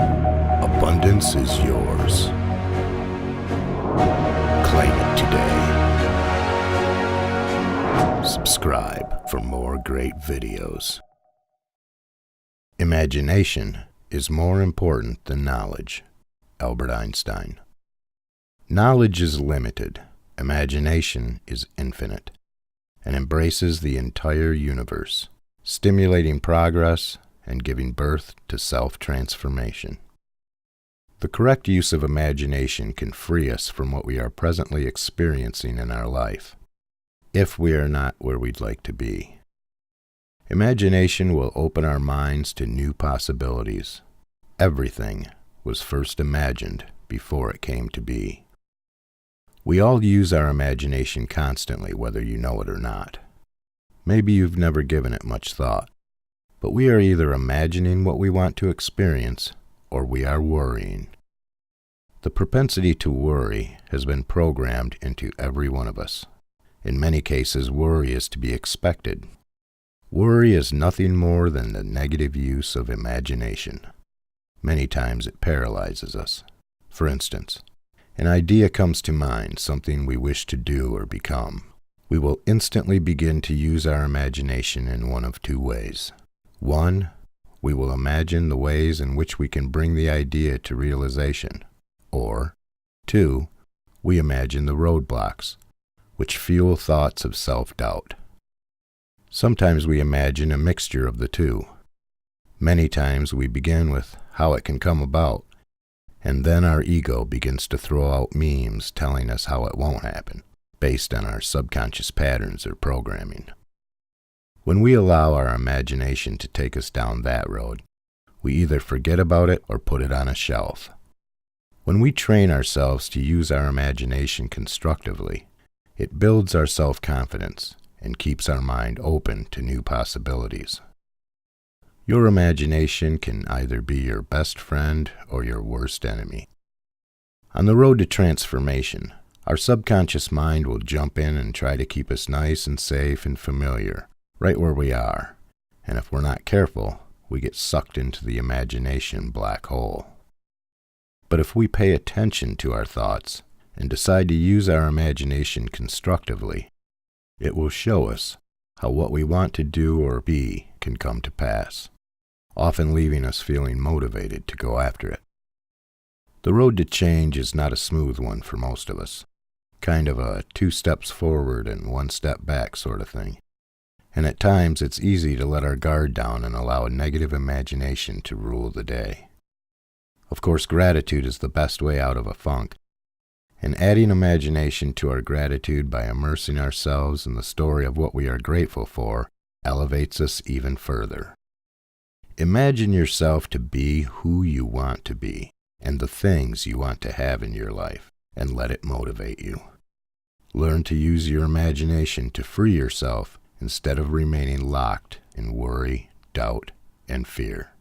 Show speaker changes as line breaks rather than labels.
Abundance is yours. Claim it today. Subscribe for more great videos. Imagination is more important than knowledge. Albert Einstein. Knowledge is limited. Imagination is infinite and embraces the entire universe, stimulating progress and giving birth to self-transformation. The correct use of imagination can free us from what we are presently experiencing in our life, if we are not where we'd like to be. Imagination will open our minds to new possibilities. Everything was first imagined before it came to be. We all use our imagination constantly, whether you know it or not. Maybe you've never given it much thought, but we are either imagining what we want to experience, or we are worrying. The propensity to worry has been programmed into every one of us. In many cases, worry is to be expected. Worry is nothing more than the negative use of imagination. Many times it paralyzes us. For instance, an idea comes to mind, something we wish to do or become. We will instantly begin to use our imagination in one of two ways. 1, we will imagine the ways in which we can bring the idea to realization. Or 2, we imagine the roadblocks, which fuel thoughts of self-doubt. Sometimes we imagine a mixture of the two. Many times we begin with how it can come about, and then our ego begins to throw out memes telling us how it won't happen, based on our subconscious patterns or programming. When we allow our imagination to take us down that road, we either forget about it or put it on a shelf. When we train ourselves to use our imagination constructively, it builds our self-confidence and keeps our mind open to new possibilities. Your imagination can either be your best friend or your worst enemy. On the road to transformation, our subconscious mind will jump in and try to keep us nice and safe and familiar, right where we are. And if we're not careful, we get sucked into the imagination black hole. But if we pay attention to our thoughts and decide to use our imagination constructively, it will show us how what we want to do or be can come to pass, often leaving us feeling motivated to go after it. The road to change is not a smooth one for most of us, kind of a 2 steps forward and 1 step back sort of thing. And at times it's easy to let our guard down and allow a negative imagination to rule the day. Of course, gratitude is the best way out of a funk, and adding imagination to our gratitude by immersing ourselves in the story of what we are grateful for elevates us even further. Imagine yourself to be who you want to be and the things you want to have in your life, and let it motivate you. Learn to use your imagination to free yourself instead of remaining locked in worry, doubt, and fear.